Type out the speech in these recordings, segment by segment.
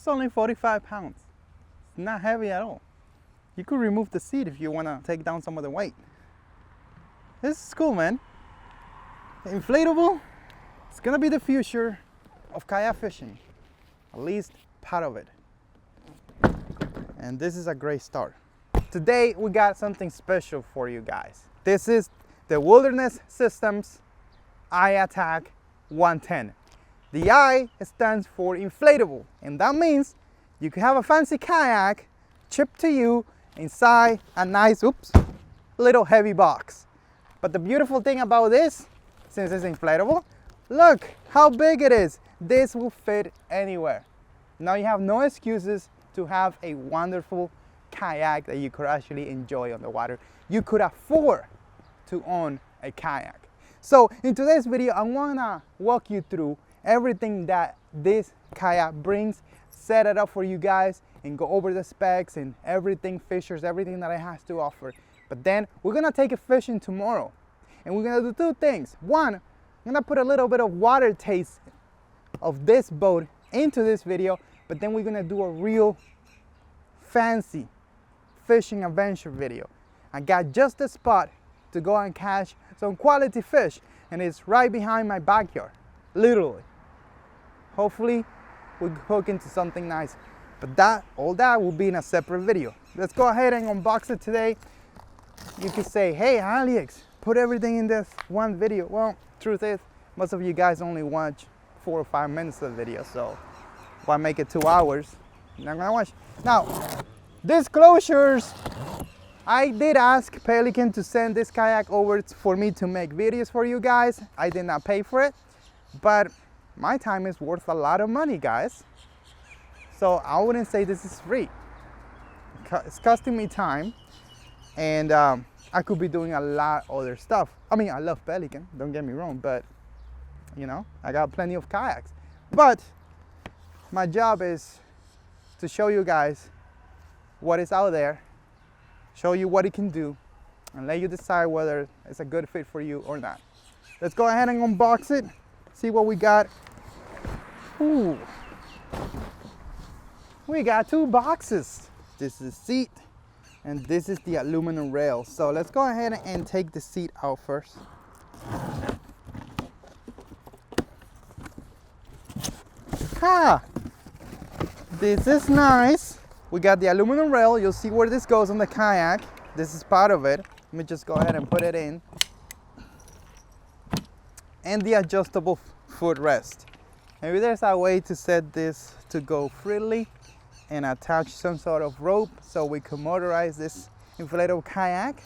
It's only 45 pounds. It's not heavy at all. You could remove the seat if you want to take down some of the weight. This is cool, man. Inflatable, it's gonna be the future of kayak fishing. At least part of it. And this is a great start. Today we got something special for you guys. This is the Wilderness Systems iATTAK 110. The I stands for inflatable, and that means you can have a fancy kayak shipped to you inside a nice, little heavy box. But the beautiful thing about this, since it's inflatable, look how big it is. This will fit anywhere. Now you have no excuses to have a wonderful kayak that you could actually enjoy on the water. You could afford to own a kayak. So in today's video, I wanna walk you through everything that this kayak brings, set it up for you guys, and go over the specs and everything, features, everything that it has to offer. But then we're gonna take it fishing tomorrow, and we're gonna do two things. One, I'm gonna put a little bit of water taste of this boat into this video, but then we're gonna do a real fancy fishing adventure video. I got just the spot to go and catch some quality fish, and it's right behind my backyard, literally. Hopefully we'll hook into something nice, but all that will be in a separate video. Let's go ahead and unbox it today. You could say, hey Aliex, put everything in this one video. Well, truth is, most of you guys only watch 4 or 5 minutes of the video, so why make it 2 hours? You're not gonna watch. Now, disclosures. I did ask Pelican to send this kayak over for me to make videos for you guys. I did not pay for it, but my time is worth a lot of money, guys. So I wouldn't say this is free. It's costing me time, and I could be doing a lot of other stuff. I mean, I love Pelican, don't get me wrong, but you know, I got plenty of kayaks. But my job is to show you guys what is out there, show you what it can do, and let you decide whether it's a good fit for you or not. Let's go ahead and unbox it, see what we got. Ooh. We got 2 boxes. This is the seat, and this is the aluminum rail. So let's go ahead and take the seat out first. This is nice. We got the aluminum rail. You'll see where this goes on the kayak. This is part of it. Let me just go ahead and put it in. And the adjustable footrest. Maybe there's a way to set this to go freely and attach some sort of rope so we can motorize this inflatable kayak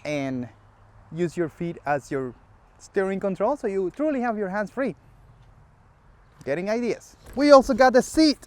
and use your feet as your steering control, so you truly have your hands free. Getting ideas. We also got the seat.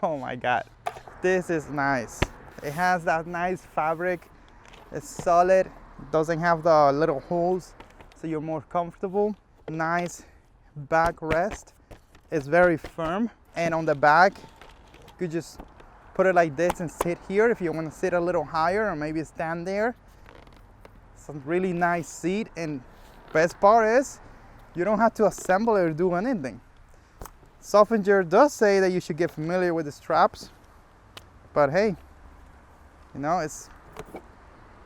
Oh my God, this is nice. It has that nice fabric. It's solid. It doesn't have the little holes, so you're more comfortable. Nice backrest. It's very firm, and on the back, you could just put it like this and sit here if you want to sit a little higher, or maybe stand there. It's a really nice seat, and best part is you don't have to assemble it or do anything. Soffinger does say that you should get familiar with the straps, but hey, you know, it's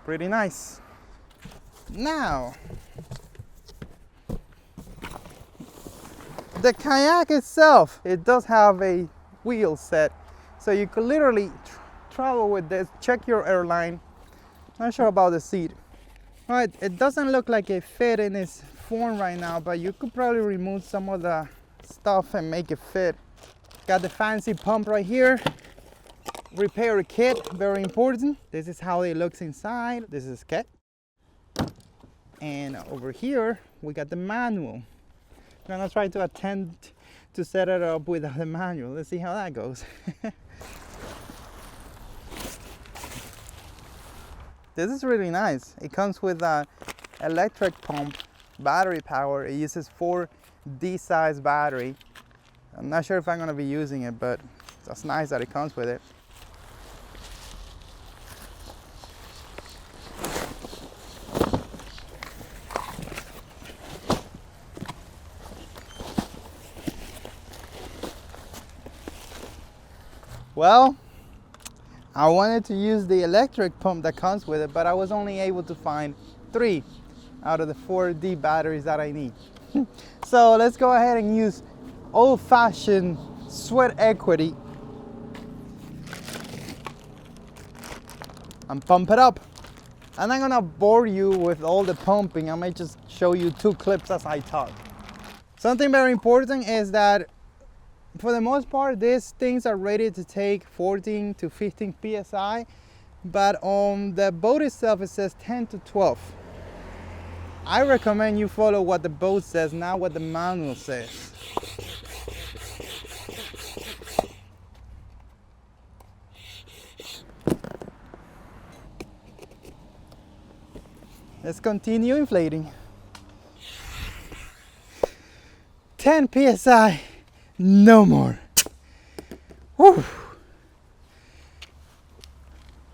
pretty nice. Now, the kayak itself, it does have a wheel set, so you could literally travel with this. Check your airline. Not sure about the seat. All right, it doesn't look like it fit in its form right now, but you could probably remove some of the stuff and make it fit. Got the fancy pump right here. Repair kit, very important. This is how it looks inside. This is kit. And over here we got the manual. I'm gonna try to attempt to set it up with the manual. Let's see how that goes. This is really nice. It comes with an electric pump, battery power. It uses 4 D-size battery. I'm not sure if I'm gonna be using it, but that's nice that it comes with it. Well, I wanted to use the electric pump that comes with it, but I was only able to find 3 out of the 4 D batteries that I need. So let's go ahead and use old-fashioned sweat equity and pump it up. And I'm gonna bore you with all the pumping. I might just show you 2 clips as I talk. Something very important is that for the most part, these things are rated to take 14 to 15 psi, but on the boat itself it says 10 to 12. I recommend you follow what the boat says, not what the manual says. Let's continue inflating. 10 psi. No more. Whew.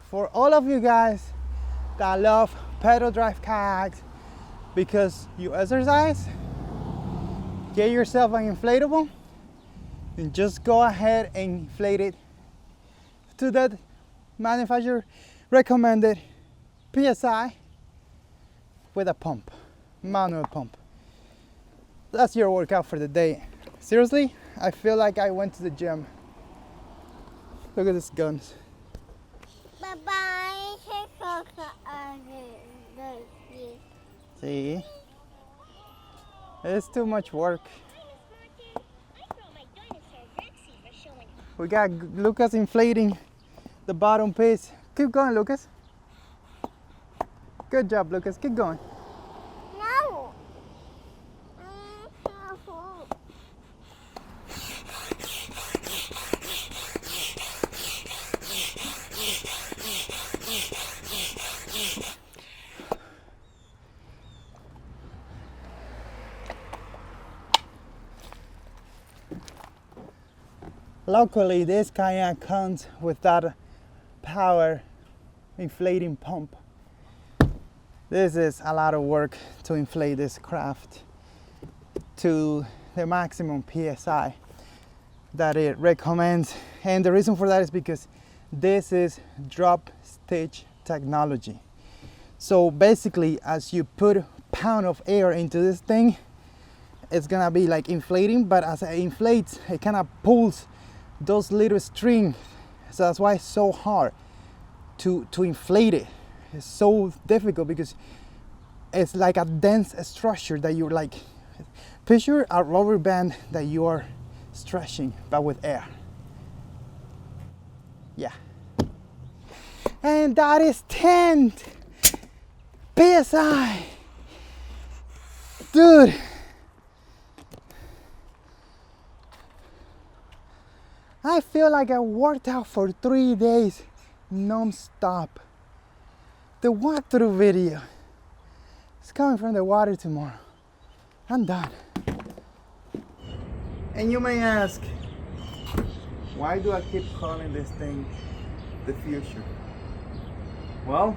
For all of you guys that love pedal drive kayaks because you exercise, get yourself an inflatable and just go ahead and inflate it to that manufacturer recommended PSI with a pump, manual pump. That's your workout for the day. Seriously, I feel like I went to the gym. Look at these guns. See? It's too much work. We got Lucas inflating the bottom piece. Keep going, Lucas. Good job, Lucas. Keep going. No. Luckily, this kayak comes with that power inflating pump. This is a lot of work to inflate this craft to the maximum PSI that it recommends. And the reason for that is because this is drop stitch technology. So basically, as you put a pound of air into this thing, it's gonna be like inflating, but as it inflates, it kind of pulls those little strings. So that's why it's so hard to inflate it. It's so difficult because it's like a dense structure that you're like, picture a rubber band that you are stretching, but with air. Yeah. And that is 10 PSI. Dude. I feel like I worked out for 3 days non-stop. The walkthrough video is coming from the water tomorrow. I'm done. And you may ask, why do I keep calling this thing the future? Well,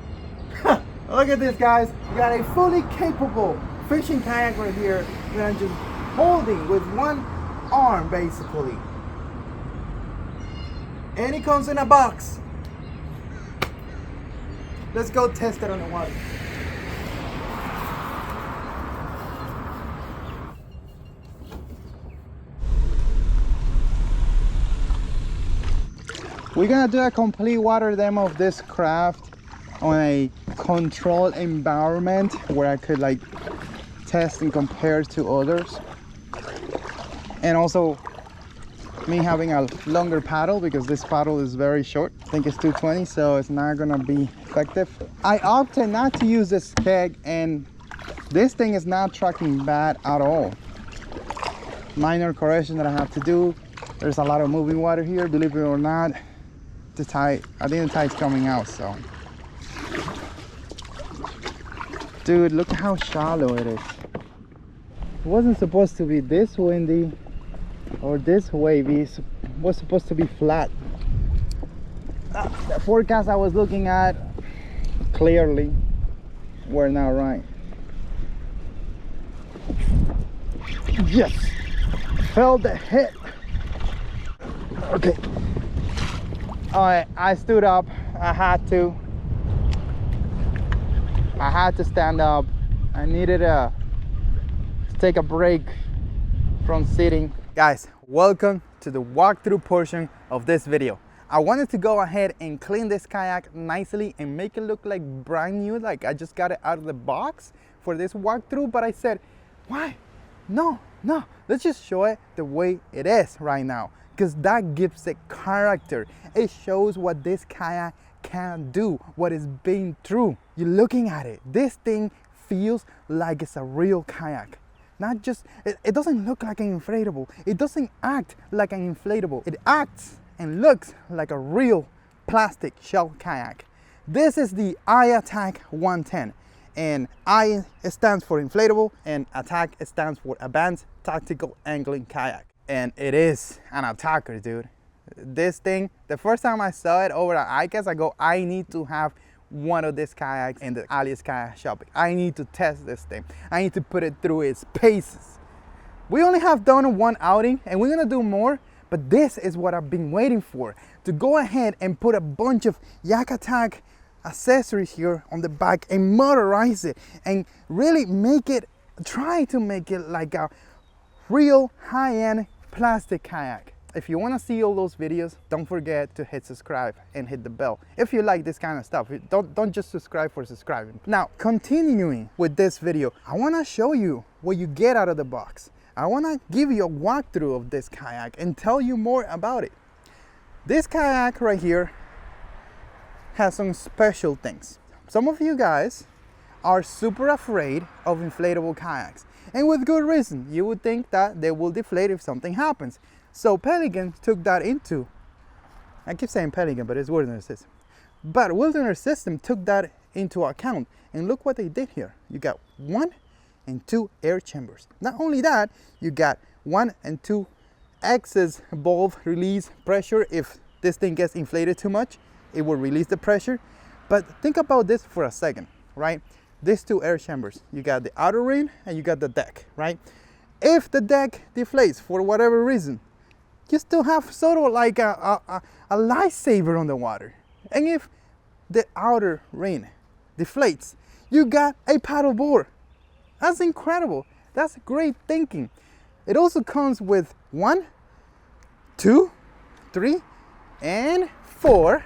look at this, guys. We got a fully capable fishing kayak right here that I'm just holding with one arm, basically. And it comes in a box. Let's go test it on the water. We're gonna do a complete water demo of this craft on a controlled environment where I could like test and compare to others. And also me having a longer paddle because this paddle is very short. I think it's 220, so it's not gonna be effective. I opted not to use this keg, and this thing is not tracking bad at all. Minor correction that I have to do. There's a lot of moving water here, believe it or not. The tide, I think the tide's coming out, so. Dude, look how shallow it is. It wasn't supposed to be this windy or this wavy. It was supposed to be flat. The forecast I was looking at clearly were not right. Yes, felt the hit. Okay. All right, I stood up. I had to stand up. I needed to take a break from sitting. Guys, welcome to the walkthrough portion of this video. I wanted to go ahead and clean this kayak nicely and make it look like brand new, like I just got it out of the box for this walkthrough, but I said, why? No, let's just show it the way it is right now, because that gives it character. It shows what this kayak can do, what it's been through. You're looking at it. This thing feels like it's a real kayak. Not just, it doesn't look like an inflatable. It doesn't act like an inflatable. It acts and looks like a real plastic shell kayak. This is the iTTAK 110. And I stands for inflatable and ATTAK stands for advanced tactical angling kayak. And it is an attacker, dude. This thing, the first time I saw it over at iTTAK, I go, I need to have one of these kayaks in the Aliex kayak shop. I need to test this thing. I need to put it through its paces. We only have done one outing and we're gonna do more, but this is what I've been waiting for, to go ahead and put a bunch of Iattak accessories here on the back and motorize it and really try to make it like a real high-end plastic kayak. If you want to see all those videos, don't forget to hit subscribe and hit the bell. If you like this kind of stuff, don't just subscribe for subscribing. Now, continuing with this video, I want to show you what you get out of the box. I want to give you a walkthrough of this kayak and tell you more about it. This kayak right here has some special things. Some of you guys are super afraid of inflatable kayaks, and with good reason. You would think that they will deflate if something happens. So Pelican took that into, I keep saying Pelican, but it's Wilderness System. But Wilderness System took that into account, and look what they did here. You got 1 and 2 air chambers. Not only that, you got 1 and 2 excess valve release pressure. If this thing gets inflated too much, it will release the pressure. But think about this for a second, right? These 2 air chambers, you got the outer ring and you got the deck, right? If the deck deflates for whatever reason, you still have sort of like a lifesaver on the water. And if the outer ring deflates, you got a paddle board. That's incredible. That's great thinking. It also comes with 1, 2, 3, and 4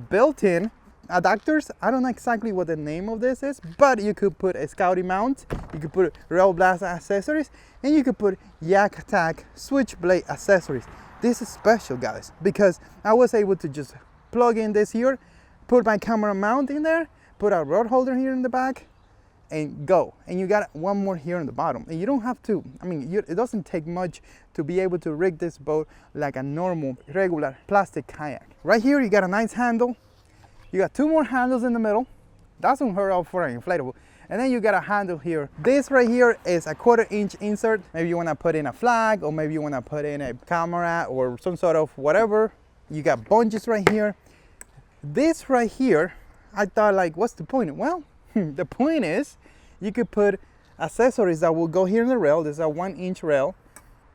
built-in adapters. I don't know exactly what the name of this is, but you could put a Scouty mount, you could put rail blast accessories, and you could put Iattak switchblade accessories. This is special, guys, because I was able to just plug in this here, put my camera mount in there, put a rod holder here in the back, and go. And you got 1 more here on the bottom. And you don't have to, it doesn't take much to be able to rig this boat like a normal, regular plastic kayak. Right here, you got a nice handle. You got 2 more handles in the middle. That's unheard of for an inflatable. And then you got a handle here. This right here is a 1/4 inch insert. Maybe you want to put in a flag, or maybe you want to put in a camera or some sort of whatever. You got bungees right here. This right here, I thought, like, what's the point? Well, the point is you could put accessories that will go here in the rail. This is a 1 inch rail.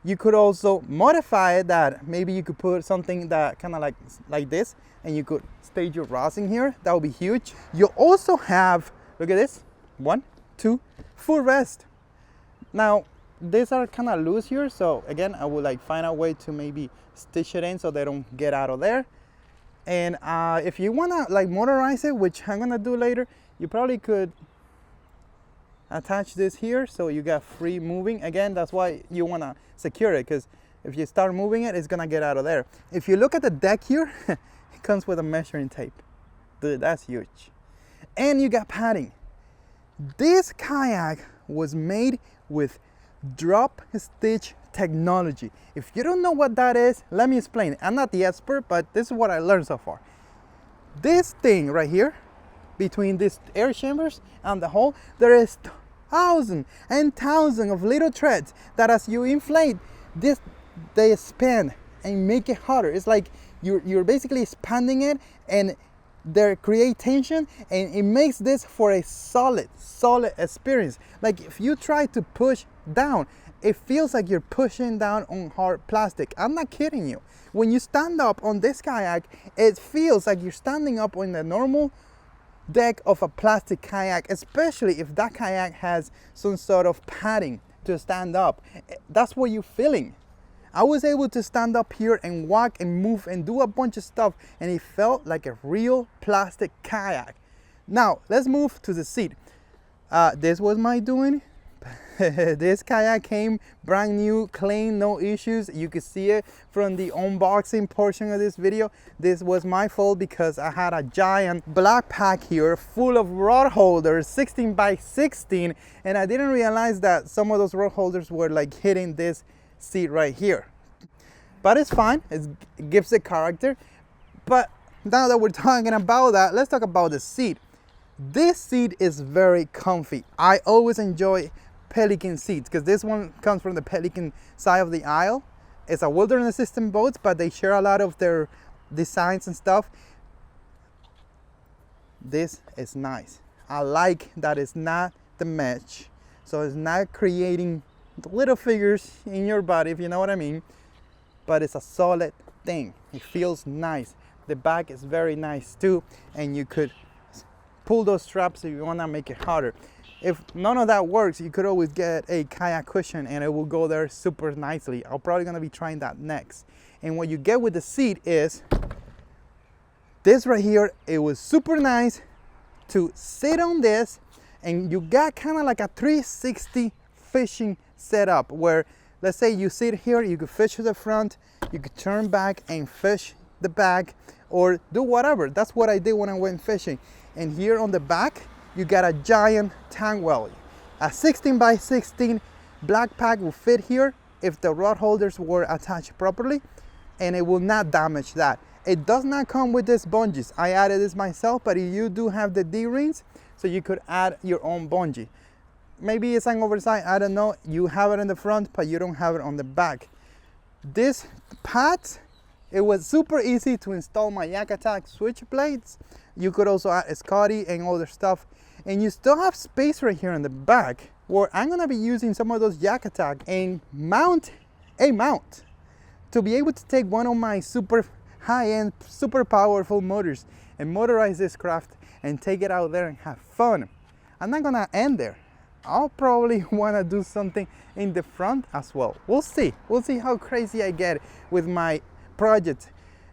You could also modify it, that maybe you could put something that kind of like this, and you could stage your rosin here. That would be huge. You also have, look at this, 1, 2, full rest. Now these are kind of loose here, so again, I would like find a way to maybe stitch it in so they don't get out of there. And if you want to like motorize it, which I'm gonna do later, you probably could attach this here so you got free moving. Again, that's why you want to secure it, because if you start moving it, it's gonna get out of there. If you look at the deck here, it comes with a measuring tape. Dude, that's huge. And you got padding. This kayak was made with drop stitch technology. If you don't know what that is, let me explain. I'm not the expert, but this is what I learned so far. This thing right here between these air chambers and the hull, there is thousands and thousands of little threads that as you inflate this, they expand and make it harder. It's like you're basically expanding it, and they create tension, and it makes this for a solid experience. Like if you try to push down, it feels like you're pushing down on hard plastic. I'm not kidding you. When you stand up on this kayak, it feels like you're standing up on the normal deck of a plastic kayak, especially if that kayak has some sort of padding to stand up. That's what you're feeling. I was able to stand up here and walk and move and do a bunch of stuff, and it felt like a real plastic kayak. Now let's move to the seat. This was my doing. This kayak came brand new, clean, no issues. You could see it from the unboxing portion of this video. This was my fault because I had a giant black pack here full of rod holders, 16 by 16, and I didn't realize that some of those rod holders were like hitting this seat right here. But it's fine, it gives it character. But now that we're talking about that, let's talk about the seat. This seat is very comfy. I always enjoy Pelican seats because this one comes from the Pelican side of the aisle. It's a wilderness system boat, but they share a lot of their designs and stuff. This is nice. I like that it's not the mesh, so it's not creating little figures in your body, if you know what I mean, but it's a solid thing. It feels nice. The back is very nice too, and you could pull those straps if you want to make it harder. If none of that works, you could always get a kayak cushion and it will go there super nicely. I'm probably going to be trying that next. And what you get with the seat is this right here. It was super nice to sit on this, and you got kind of like a 360 fishing setup where, let's say you sit here, you could fish to the front, you could turn back and fish the back, or do whatever. That's what I did when I went fishing. And here on the back, you got a giant tank well. A 16 by 16 black pack will fit here if the rod holders were attached properly, and it will not damage that. It does not come with these bungees. I added this myself, but you do have the D-rings, so you could add your own bungee. Maybe it's an oversight, I don't know. You have it in the front, but you don't have it on the back. This pads, it was super easy to install my Iattak switch blades. You could also add Scotty and other stuff. And you still have space right here in the back where I'm gonna be using some of those Iattak and mount a mount to be able to take one of my super high-end, super powerful motors and motorize this craft and take it out there and have fun. I'm not gonna end there. I'll probably wanna do something in the front as well. We'll see how crazy I get with my project.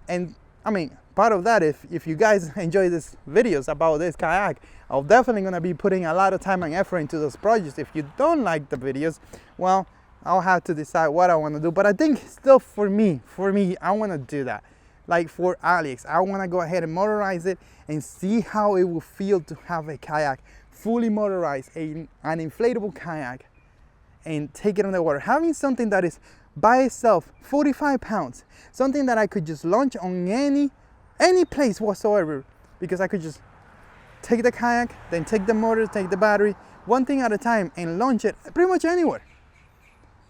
And I mean, part of that, if you guys enjoy these videos about this kayak, I'm definitely gonna be putting a lot of time and effort into those projects. If you don't like the videos, well, I'll have to decide what I wanna do. But I think still for me, I wanna do that. Like for Aliex, I wanna go ahead and motorize it and see how it will feel to have a kayak fully motorized, an inflatable kayak, and take it on the water. Having something that is by itself 45 pounds, something that I could just launch on any place whatsoever, because I could just take the kayak, then take the motor, take the battery, one thing at a time, and launch it pretty much anywhere.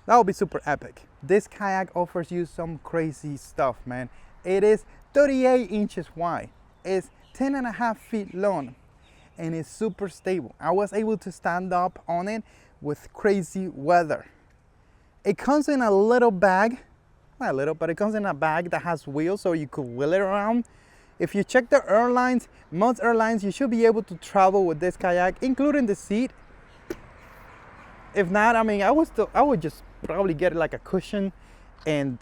That would be super epic. This kayak offers you some crazy stuff, man. It is 38 inches wide, it's 10.5 feet long, and it's super stable. I was able to stand up on it with crazy weather. It comes in a little bag, not a little, but it comes in a bag that has wheels so you could wheel it around. If you check the airlines, most airlines, you should be able to travel with this kayak, including the seat. If not, I mean, I would just probably get like a cushion and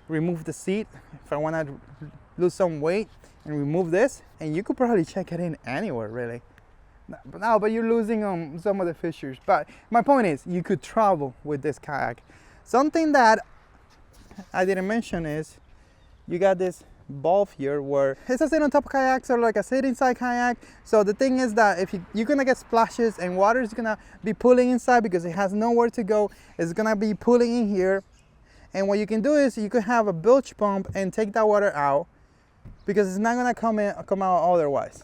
remove the seat if I want to lose some weight, and remove this, and you could probably check it in anywhere really. But you're losing some of the features. But my point is, you could travel with this kayak. Something that I didn't mention is you got this valve here where it's a sit on top kayaks or like a sit inside kayak. So the thing is that if you're gonna get splashes and water is gonna be pulling inside because it has nowhere to go, it's gonna be pulling in here. And what you can do is you can have a bilge pump and take that water out because it's not gonna come out otherwise.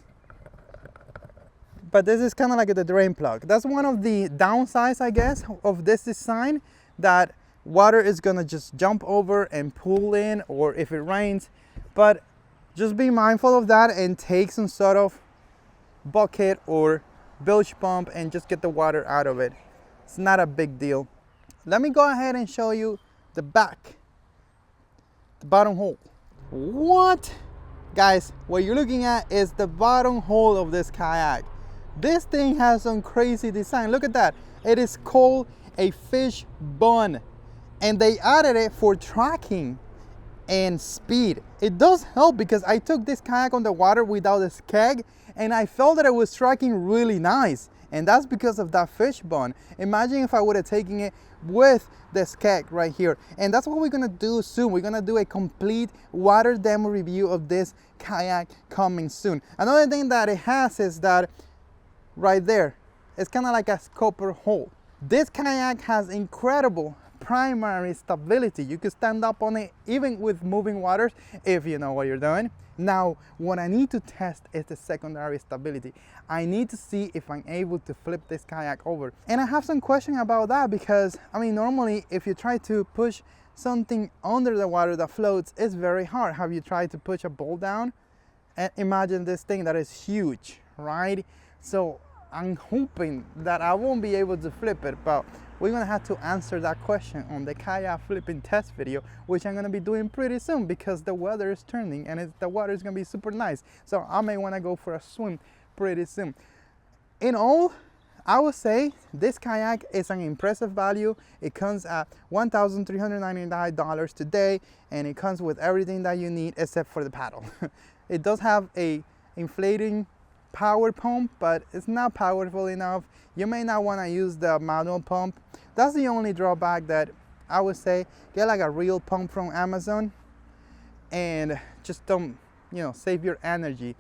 but this is kind of like the drain plug. That's one of the downsides, I guess, of this design, that water is gonna just jump over and pull in, or if it rains. But just be mindful of that and take some sort of bucket or bilge pump and just get the water out of it. It's not a big deal. Let me go ahead and show you the back, the bottom hole. What? Guys, what you're looking at is the bottom hole of this kayak. This thing has some crazy design. Look at that. It is called a fish bone, and they added it for tracking and speed. It does help because I took this kayak on the water without this keg, and I felt that it was tracking really nice, and that's because of that fish bone. Imagine if I would have taken it with this keg right here. And that's what we're gonna do soon. We're gonna do a complete water demo review of this kayak coming soon. Another thing that it has is that right there, it's kind of like a scupper hole. This kayak has incredible primary stability. You can stand up on it even with moving waters if you know what you're doing. Now, what I need to test is the secondary stability. I need to see if I'm able to flip this kayak over. And I have some question about that because, I mean, normally if you try to push something under the water that floats, it's very hard. Have you tried to push a bowl down? And imagine this thing that is huge, right? So I'm hoping that I won't be able to flip it, but we're gonna have to answer that question on the kayak flipping test video, which I'm gonna be doing pretty soon because the weather is turning and the water is gonna be super nice. So I may wanna go for a swim pretty soon. In all, I would say this kayak is an impressive value. It comes at $1,399 today, and it comes with everything that you need except for the paddle. It does have a inflating power pump, but it's not powerful enough. You may not want to use the manual pump. That's the only drawback that I would say. Get like a real pump from Amazon and just don't, save your energy.